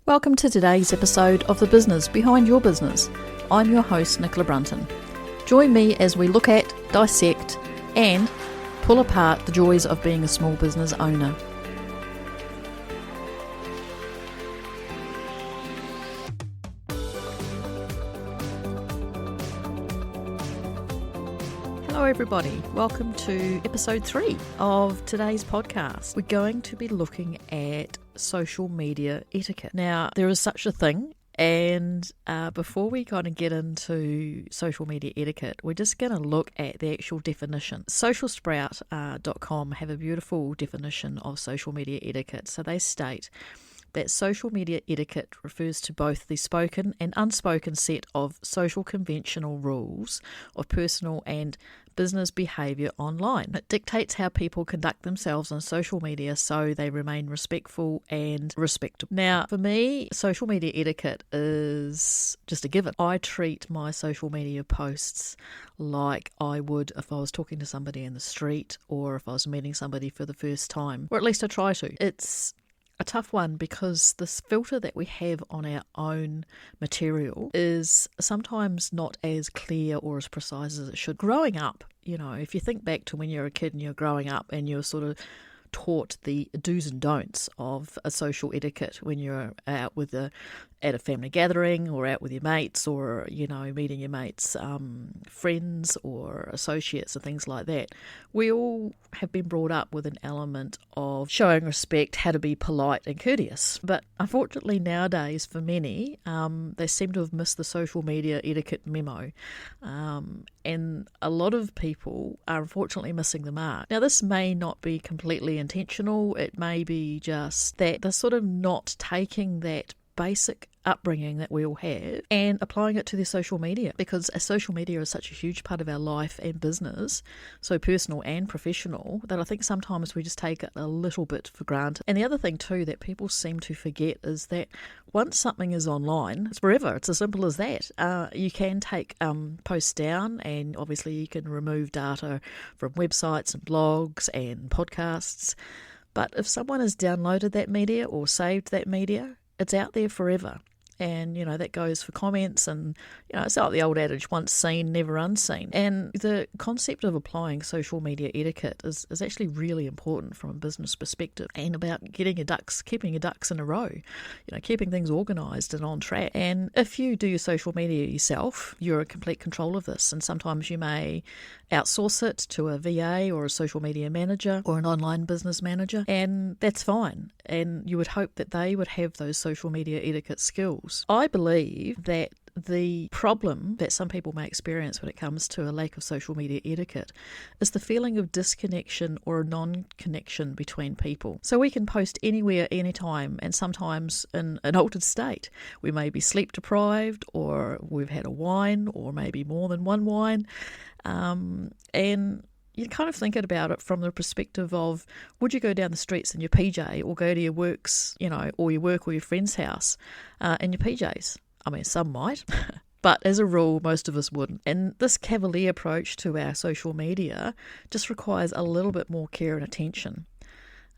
Welcome to today's episode of The Business Behind Your Business. I'm your host, Nicola Brunton. Join me as we look at, dissect, and pull apart the joys of being a small business owner. Hello everybody, welcome to episode 3 of today's podcast. We're going to be looking at social media etiquette. Now, there is such a thing, and before we kind of get into social media etiquette, we're just going to look at the actual definition. Socialsprout.com have a beautiful definition of social media etiquette. So they state that social media etiquette refers to both the spoken and unspoken set of social conventional rules of personal and business behaviour online. It dictates how people conduct themselves on social media so they remain respectful and respectable. Now, for me, social media etiquette is just a given. I treat my social media posts like I would if I was talking to somebody in the street or if I was meeting somebody for the first time, or at least I try to. It's a tough one because this filter that we have on our own material is sometimes not as clear or as precise as it should. Growing up, if you think back to when you're a kid and you're growing up and you're sort of taught the do's and don'ts of a social etiquette when you're out at a family gathering or out with your mates or, meeting your mates' friends or associates and things like that. We all have been brought up with an element of showing respect, how to be polite and courteous. But unfortunately nowadays for many, they seem to have missed the social media etiquette memo. And a lot of people are unfortunately missing the mark. Now, this may not be completely intentional. It may be just that they're sort of not taking that basic upbringing that we all have and applying it to their social media, because social media is such a huge part of our life and business, so personal and professional, that I think sometimes we just take it a little bit for granted. And the other thing too that people seem to forget is that once something is online, it's forever. It's as simple as that. You can take posts down, and obviously you can remove data from websites and blogs and podcasts, but if someone has downloaded that media or saved that media, it's out there forever. And, that goes for comments and, it's like the old adage, once seen, never unseen. And the concept of applying social media etiquette is actually really important from a business perspective, and about keeping your ducks in a row, keeping things organised and on track. And if you do your social media yourself, you're in complete control of this. And sometimes you may outsource it to a VA or a social media manager or an online business manager, and that's fine. And you would hope that they would have those social media etiquette skills. I believe that the problem that some people may experience when it comes to a lack of social media etiquette is the feeling of disconnection or a non-connection between people. So we can post anywhere, anytime, and sometimes in an altered state. We may be sleep deprived, or we've had a wine, or maybe more than one wine, and you kind of think about it from the perspective of, would you go down the streets in your PJ or go to your works, or your work or your friend's house in your PJs? I mean, some might, but as a rule, most of us wouldn't. And this cavalier approach to our social media just requires a little bit more care and attention.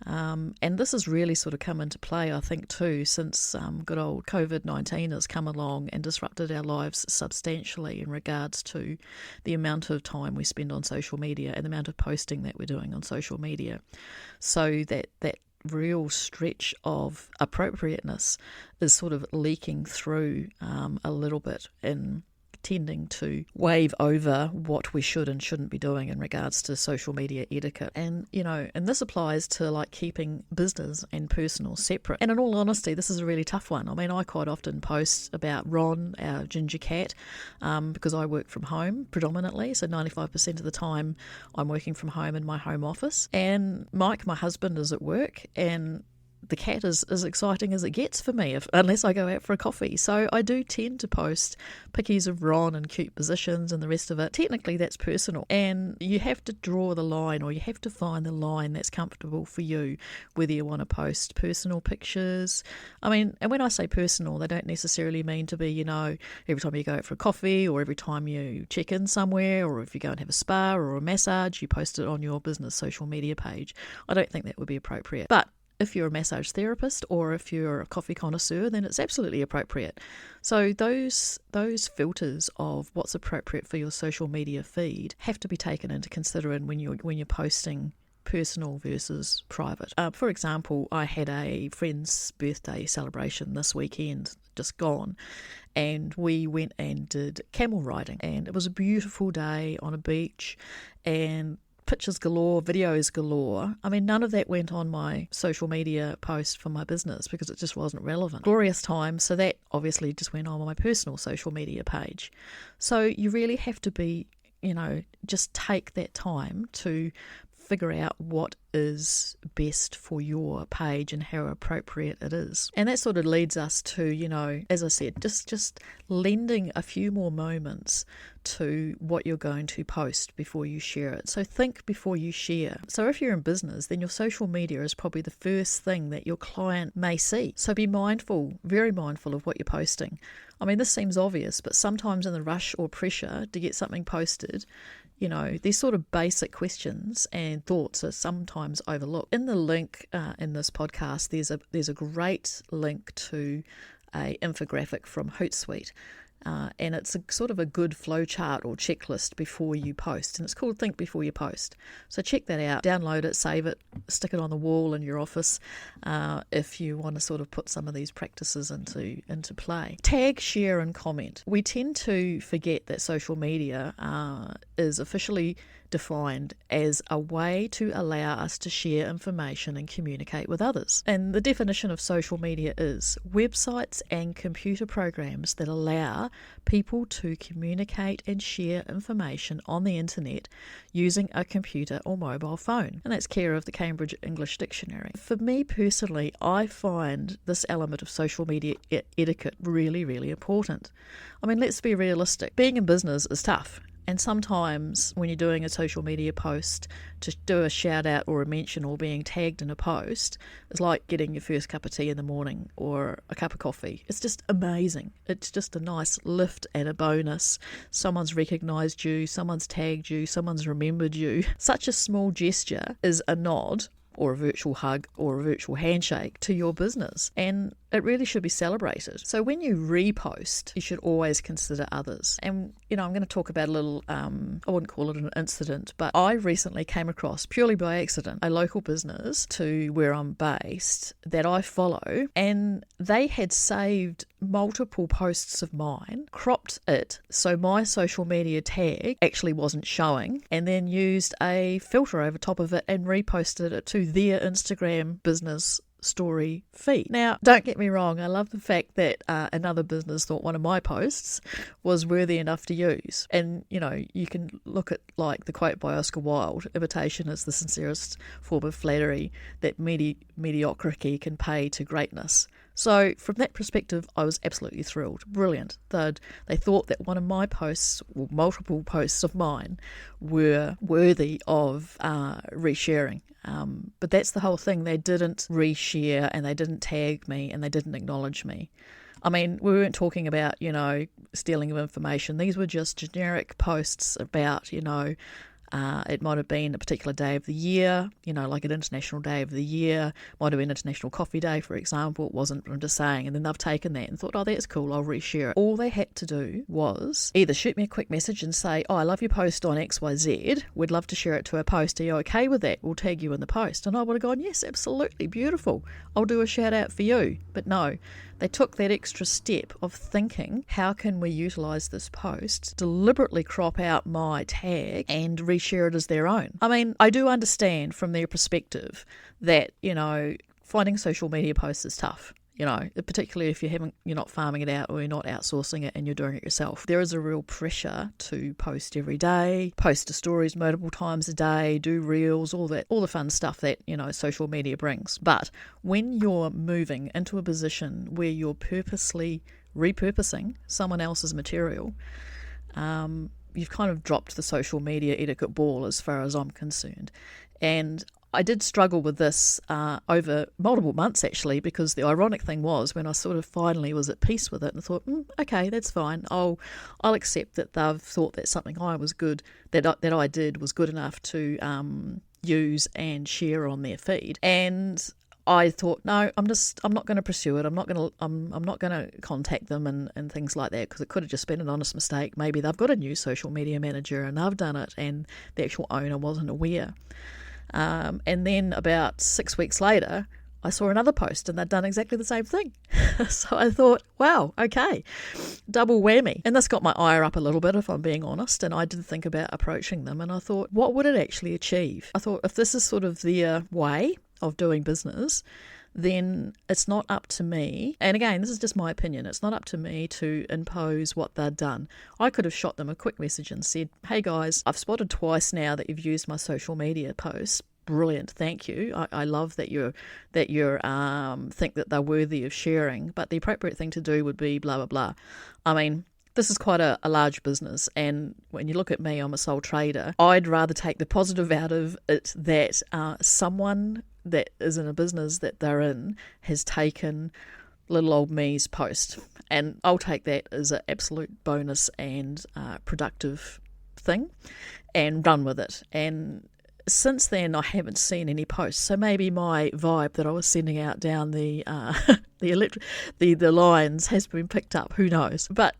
And this has really sort of come into play, I think, too, since good old COVID-19 has come along and disrupted our lives substantially in regards to the amount of time we spend on social media and the amount of posting that we're doing on social media. So that real stretch of appropriateness is sort of leaking through a little bit in tending to wave over what we should and shouldn't be doing in regards to social media etiquette. And, and this applies to like keeping business and personal separate. And in all honesty, this is a really tough one. I mean, I quite often post about Ron, our ginger cat, because I work from home predominantly. So 95% of the time I'm working from home in my home office. And Mike, my husband, is at work, and the cat is as exciting as it gets for me, unless I go out for a coffee. So I do tend to post pickies of Ron and cute positions and the rest of it. Technically, that's personal. And you have to draw the line, or you have to find the line that's comfortable for you, whether you want to post personal pictures. I mean, and when I say personal, they don't necessarily mean to be, you know, every time you go out for a coffee or every time you check in somewhere, or if you go and have a spa or a massage, you post it on your business social media page. I don't think that would be appropriate. But if you're a massage therapist or if you're a coffee connoisseur, then it's absolutely appropriate. So those filters of what's appropriate for your social media feed have to be taken into consideration when you're posting personal versus private. For example, I had a friend's birthday celebration this weekend, just gone, and we went and did camel riding, and it was a beautiful day on a beach, and pictures galore, videos galore. I mean, none of that went on my social media post for my business because it just wasn't relevant. Glorious time, so that obviously just went on my personal social media page. So you really have to be, just take that time to figure out what is best for your page and how appropriate it is. And that sort of leads us to, as I said, just lending a few more moments to what you're going to post before you share it. So think before you share. So if you're in business, then your social media is probably the first thing that your client may see. So be mindful, very mindful of what you're posting. I mean, this seems obvious, but sometimes in the rush or pressure to get something posted, these sort of basic questions and thoughts are sometimes overlooked. In the link in this podcast, there's a great link to a infographic from Hootsuite. And it's a sort of a good flowchart or checklist before you post. And it's called Think Before You Post. So check that out, download it, save it, stick it on the wall in your office if you want to sort of put some of these practices into play. Tag, share and comment. We tend to forget that social media is officially defined as a way to allow us to share information and communicate with others. And the definition of social media is websites and computer programs that allow people to communicate and share information on the internet using a computer or mobile phone. And that's care of the Cambridge English Dictionary. For me personally, I find this element of social media etiquette really, really important. I mean, let's be realistic. Being in business is tough. And sometimes when you're doing a social media post, to do a shout out or a mention or being tagged in a post is like getting your first cup of tea in the morning or a cup of coffee. It's just amazing. It's just a nice lift and a bonus. Someone's recognised you, someone's tagged you, someone's remembered you. Such a small gesture is a nod or a virtual hug or a virtual handshake to your business. And it really should be celebrated. So when you repost, you should always consider others. And, I'm going to talk about a little, I wouldn't call it an incident, but I recently came across, purely by accident, a local business to where I'm based that I follow, and they had saved multiple posts of mine, cropped it so my social media tag actually wasn't showing, and then used a filter over top of it and reposted it to their Instagram business story feed. Now, don't get me wrong, I love the fact that another business thought one of my posts was worthy enough to use. And, you can look at like the quote by Oscar Wilde, imitation is the sincerest form of flattery that mediocrity can pay to greatness. So from that perspective, I was absolutely thrilled. Brilliant. They thought that one of my posts, or multiple posts of mine, were worthy of resharing. But that's the whole thing. They didn't reshare and they didn't tag me and they didn't acknowledge me. I mean, we weren't talking about, stealing of information. These were just generic posts about, it might have been a particular day of the year, like an international day of the year, might have been International Coffee Day, for example. It wasn't, I'm just saying. And then they've taken that and thought, oh, that's cool, I'll reshare it. All they had to do was either shoot me a quick message and say, oh, I love your post on XYZ. We'd love to share it to a post. Are you okay with that? We'll tag you in the post. And I would have gone, yes, absolutely, beautiful. I'll do a shout out for you. But no, they took that extra step of thinking, how can we utilise this post, deliberately crop out my tag and reshare it as their own. I mean, I do understand from their perspective that, finding social media posts is tough. Particularly if you're not farming it out or you're not outsourcing it and you're doing it yourself. There is a real pressure to post every day, post to stories multiple times a day, do reels, all the fun stuff that, social media brings. But when you're moving into a position where you're purposely repurposing someone else's material, you've kind of dropped the social media etiquette ball as far as I'm concerned. And I did struggle with this over multiple months, actually, because the ironic thing was when I sort of finally was at peace with it and thought, okay, that's fine. I'll accept that they've thought that something I did was good enough to use and share on their feed. And I thought, no, I'm not going to pursue it. I'm not going to contact them and things like that, because it could have just been an honest mistake. Maybe they've got a new social media manager and they've done it and the actual owner wasn't aware. And then about 6 weeks later, I saw another post and they'd done exactly the same thing. So I thought, wow, okay, double whammy. And this got my ire up a little bit, if I'm being honest. And I did think about approaching them and I thought, what would it actually achieve? I thought, if this is sort of their way of doing business, then it's not up to me. And again, this is just my opinion. It's not up to me to impose what they've done. I could have shot them a quick message and said, hey guys, I've spotted twice now that you've used my social media posts. Brilliant, thank you. I love that you think that they're worthy of sharing, but the appropriate thing to do would be blah blah blah. I mean, this is quite a large business, and when you look at me, I'm a sole trader. I'd rather take the positive out of it that someone that is in a business that they're in has taken little old me's post, and I'll take that as an absolute bonus and productive thing, and run with it. And since then, I haven't seen any posts. So maybe my vibe that I was sending out down the lines has been picked up. Who knows? But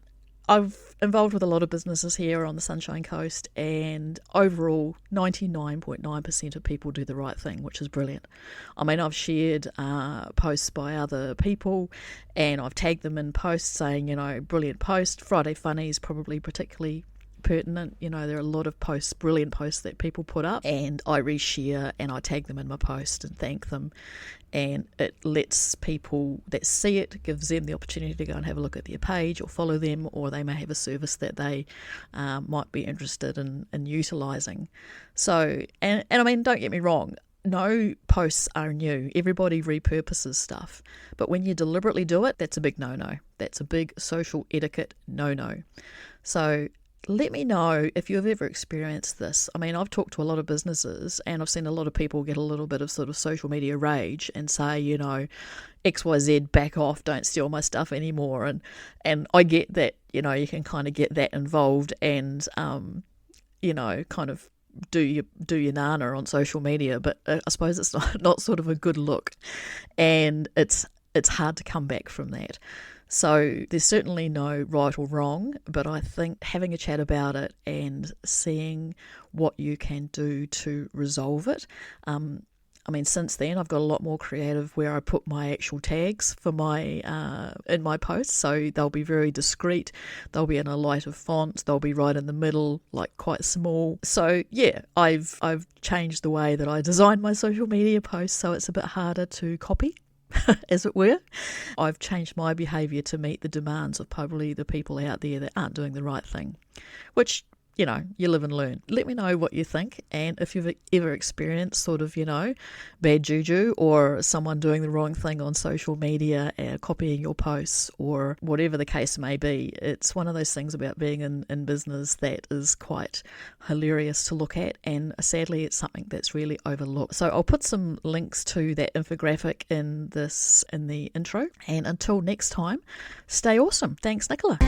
I've involved with a lot of businesses here on the Sunshine Coast, and overall, 99.9% of people do the right thing, which is brilliant. I mean, I've shared posts by other people, and I've tagged them in posts saying, brilliant post. Friday Funnies probably particularly pertinent. There are a lot of posts, brilliant posts that people put up, and I reshare and I tag them in my post and thank them, and it lets people that see it, gives them the opportunity to go and have a look at their page or follow them, or they may have a service that they might be interested in utilising. So, and I mean, don't get me wrong, no posts are new. Everybody repurposes stuff. But when you deliberately do it, that's a big no-no. That's a big social etiquette no-no. So let me know if you've ever experienced this. I mean, I've talked to a lot of businesses and I've seen a lot of people get a little bit of sort of social media rage and say, XYZ, back off, don't steal my stuff anymore. And I get that, you can kind of get that involved and, kind of do your nana on social media. But I suppose it's not sort of a good look. And it's hard to come back from that. So there's certainly no right or wrong, but I think having a chat about it and seeing what you can do to resolve it. Since then I've got a lot more creative where I put my actual tags for in my posts, so they'll be very discreet. They'll be in a lighter font. They'll be right in the middle, like quite small. So yeah, I've changed the way that I design my social media posts, so it's a bit harder to copy. As it were. I've changed my behaviour to meet the demands of probably the people out there that aren't doing the right thing, which, you live and learn. Let me know what you think, and if you've ever experienced sort of, bad juju or someone doing the wrong thing on social media, copying your posts or whatever the case may be. It's one of those things about being in business that is quite hilarious to look at, and sadly it's something that's really overlooked. So I'll put some links to that infographic in the intro, and until next time, stay awesome. Thanks, Nicola.